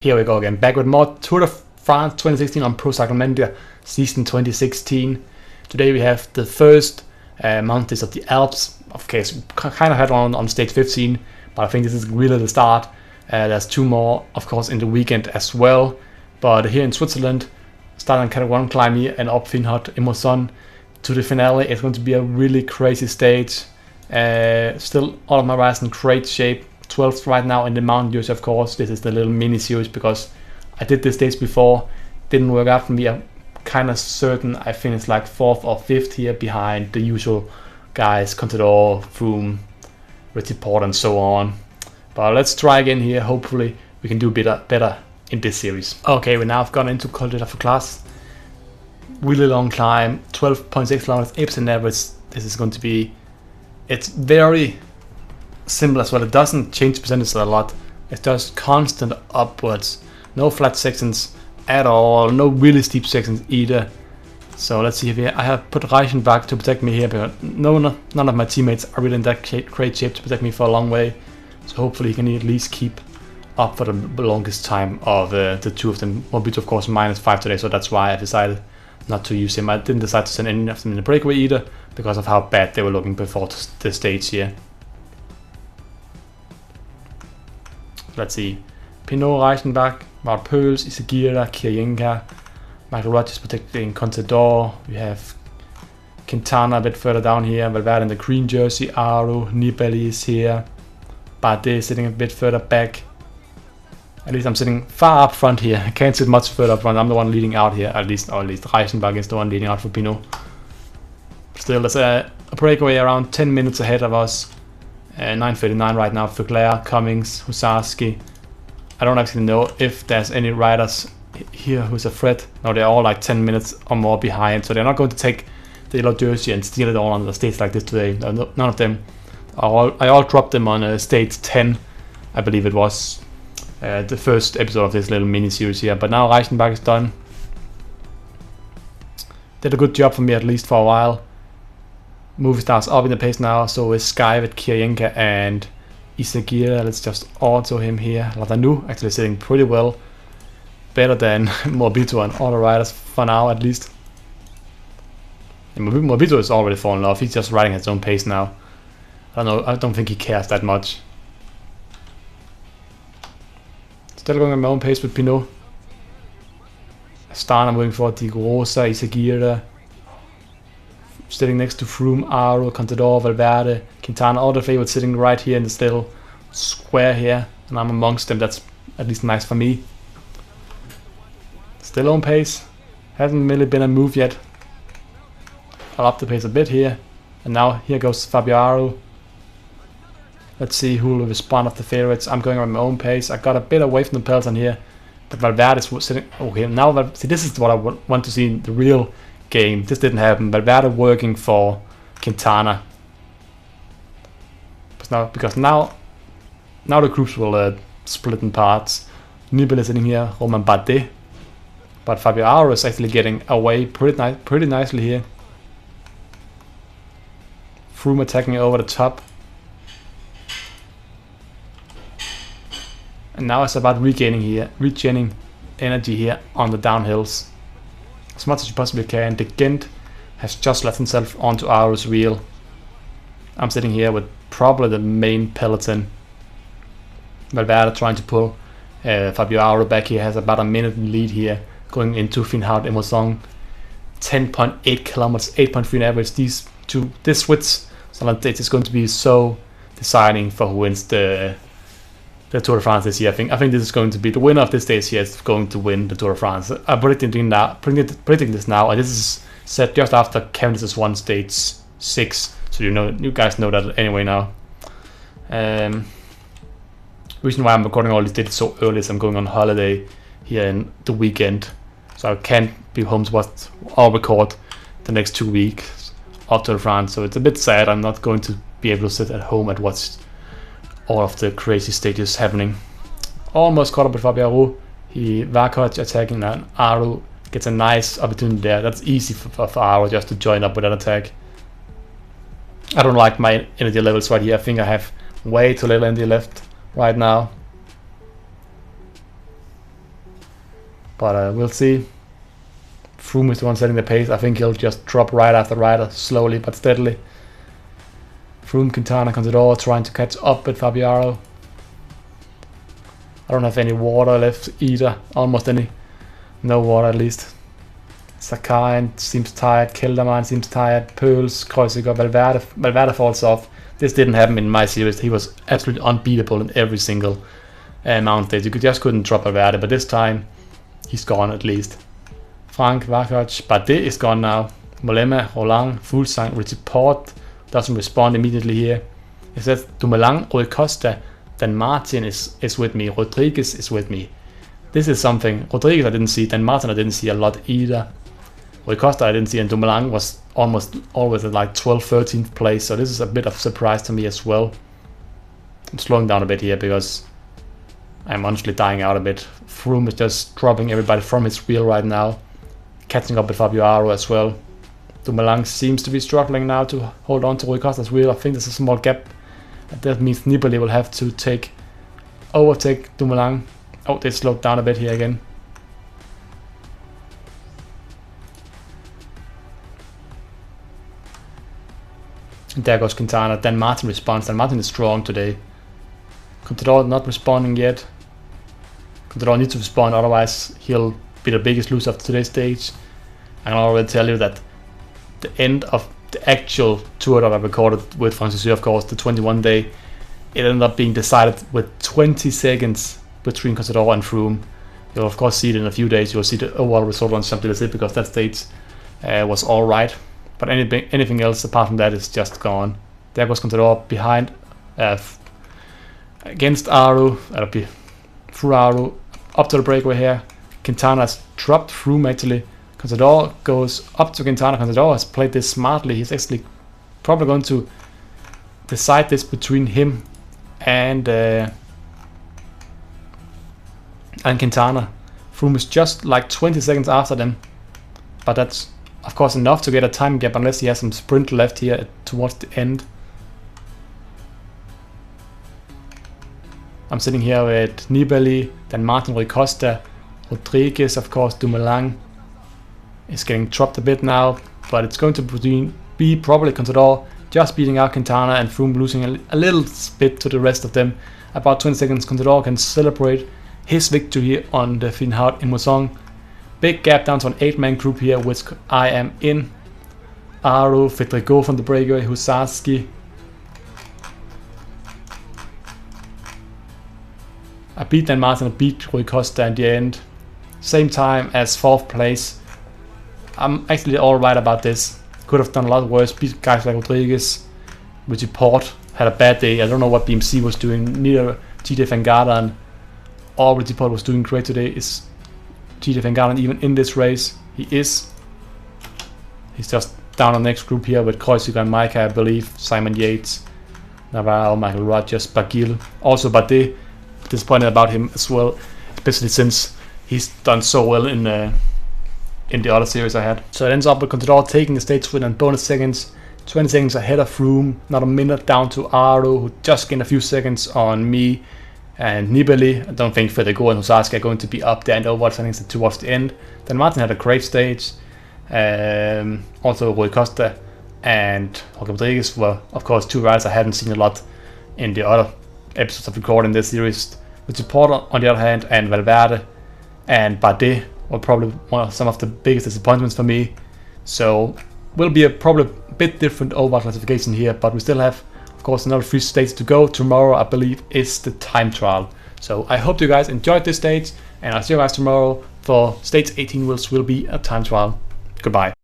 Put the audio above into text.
Here we go again, back with more Tour de France 2016 on Pro Cycling Manager season 2016. Today we have the first mountains of the Alps. Of course, we kind of had one on stage 15, but I think this is really the start. There's two more, of course, in the weekend as well. But here in Switzerland, starting Category 1 climb here and up Finhot Emoson to the finale. It's going to be a really crazy stage. Still all of my riders in great shape. 12th right now in the mountain jersey, of course. This is the little mini series because I did this stage before. Didn't work out for me. I'm kind of certain I finished like 4th or 5th here behind the usual guys, Contador, Froome, Richie Porte and so on. But let's try again here. Hopefully we can do better in this series. Okay, we now have gone into Col de la Classe. Really long climb, 12.6 kilometers, 8% average. This is going to be, it's very simple as well. It doesn't change percentage a lot. It's just constant upwards. No flat sections at all. No really steep sections either. So let's see here. I have put Reichenbach to protect me here, but none of my teammates are really in that great shape to protect me for a long way. So hopefully he can at least keep up for the longest time of the two of them. Mobito, of course, -5 today, so that's why I decided not to use him. I didn't decide to send any of them in the breakaway either because of how bad they were looking before the stage here. Let's see. Pinot, Reichenbach, Wout Poels, Izagirre, Kiryenka, Michael Rogers protecting Contador. We have Quintana a bit further down here. Valverde in the green jersey. Aro, Nibali is here. Bardet sitting a bit further back. At least I'm sitting far up front here. I can't sit much further up front. I'm the one leading out here. At least Reichenbach is the one leading out for Pinot. Still, there's a breakaway around 10 minutes ahead of us. 9:39 right now for Claire, Cummings, Husarski. I don't actually know if there's any riders here who's a threat. No, they're all like 10 minutes or more behind, so they're not going to take the yellow jersey and steal it all on the stage like this today. None of them. I all dropped them on stage 10, I believe it was. The first episode of this little mini series here. But now Reichenbach is done. Did a good job for me at least for a while. Movie stars up in the pace now, so is Sky with Kiryenka and Izagirre. Let's just auto him here. Latanu actually sitting pretty well. Better than Mobito and all the riders for now at least. And Mobito is already fallen off. He's just riding at his own pace now. I don't know, I don't think he cares that much. Still going at my own pace with Pinot. Astana moving forward, Di Rosa, Izagirre. Sitting next to Froome, Aro, Contador, Valverde, Quintana, all the favorites sitting right here in the little square here, and I'm amongst them. That's at least nice for me. Still on pace, hasn't really been a move yet. I'll up the pace a bit here, and now here goes Fabio Aro. Let's see who will respond of the favorites. I'm going on my own pace. I got a bit away from the peloton here, but Valverde is sitting. Okay, now see, this is what I want to see in the real game. This didn't happen. Valverde working for Quintana. Because now the groups will split in parts. Nibali is sitting here, Romain Bardet. But Fabio Aro is actually getting away pretty nicely here. Froome attacking over the top. And now it's about regaining energy here on the downhills. As much as you possibly can. The Ghent has just left himself onto Aro's wheel. I'm sitting here with probably the main peloton. Valverde trying to pull Fabio Aro back. He has about a minute lead here going into Finhart Emoson. 10.8 kilometers, 8.3 in average. This Swiss Switzerland stage is going to be so deciding for who wins the Tour de France this year. I think this is going to be the winner of this stage here is going to win the Tour de France. I'm predicting this now, and this is set just after Cavendish's won stage 6, so you guys know that anyway now. Reason why I'm recording all these dates so early is I'm going on holiday here in the weekend, so I can't be home to watch or record the next 2 weeks of Tour de France. So it's a bit sad. I'm not going to be able to sit at home and watch all of the crazy stages happening. Almost caught up with Fabio Aro. Vakoc attacking, and Aro gets a nice opportunity there. That's easy for Aro just to join up with that attack. I don't like my energy levels right here. I think I have way too little energy left right now. But we'll see. Froome is the one setting the pace. I think he'll just drop right after rider, slowly but steadily. Froome, Quintana, Contador trying to catch up with Fabiaro. I don't have any water left either, almost any. No water at least. Sakai seems tired, Kelderman seems tired, Pearls, Kreuziger, Valverde falls off. This didn't happen in my series. He was absolutely unbeatable in every single mount stage. You just couldn't drop Valverde, but this time he's gone at least. Frank, Vakoc, Bardet is gone now. Mollema, Roland, Fuglsang, Richie Port doesn't respond immediately here. It says Dumoulin, Rui Costa, then Martin is with me, Rodriguez is with me. This is something. Rodriguez I didn't see, then Martin I didn't see a lot either. Rui Costa I didn't see, and Dumoulin was almost always at like 12th, 13th place, so this is a bit of a surprise to me as well. I'm slowing down a bit here because I'm honestly dying out a bit. Froome is just dropping everybody from his wheel right now. Catching up with Fabiaro as well. Dumoulin seems to be struggling now to hold on to Rui Costa's wheel. I think there's a small gap. That means Nibali will have to overtake Dumoulin. Oh, they slowed down a bit here again. And there goes Quintana. Then Martin responds, and Martin is strong today. Contador not responding yet. Contador needs to respond, otherwise he'll be the biggest loser of today's stage. I can already tell you that the end of the actual tour that I recorded with Francis, of course, the 21 day, it ended up being decided with 20 seconds between Contador and Froome. You'll of course see it in a few days. You'll see the overall result on Champs-Élysées because that stage was alright. But anything else apart from that is just gone. There goes Contador behind against Aru, through Aru, up to the breakaway here. Quintana's dropped Froome actually. Contador goes up to Quintana. Contador has played this smartly. He's actually probably going to decide this between him and Quintana. Froome is just like 20 seconds after them, but that's of course enough to get a time gap unless he has some sprint left here towards the end. I'm sitting here with Nibali, then Martin, Rui Costa, Rodriguez, of course. Dumoulin is getting dropped a bit now, but it's going to be probably Contador just beating out Quintana and Froome losing a little bit to the rest of them. About 20 seconds, Contador can celebrate his victory on the Finhout in Mousson. Big gap down to an 8-man group here, which I am in. Aru, Federico from the breakaway, Husarski. I beat Dan Martin, I beat Rui Costa in the end. Same time as 4th place. I'm actually alright about this. Could have done a lot worse. Beat guys like Rodriguez. Richie Port had a bad day. I don't know what BMC was doing. Neither TJ Van Garderen or Richie Port was doing great today. Is TJ Van Garderen even in this race? He is. He's just down on the next group here with Kreuziger and Maika, I believe. Simon Yates, Navarro, Michael Rogers, Bagil. Also Bardet. Disappointed about him as well, especially since he's done so well in the other series I had. So it ends up with Contador taking the stage win and bonus seconds, 20 seconds ahead of Froome, not a minute down to Aru, who just gained a few seconds on me and Nibali. I don't think Federico and Husarski are going to be up there and over. I think it's towards the end. Then Martin had a great stage. Also Rui Costa and Rodriguez were of course two riders I hadn't seen a lot in the other episodes of recording this series. With Porter on the other hand, and Valverde and Bardet were probably some of the biggest disappointments for me. So will be probably a bit different overall classification here, but we still have of course another 3 stages to go. Tomorrow I believe is the time trial. So I hope you guys enjoyed this stage, and I'll see you guys tomorrow for stage 18, which will be a time trial. Goodbye.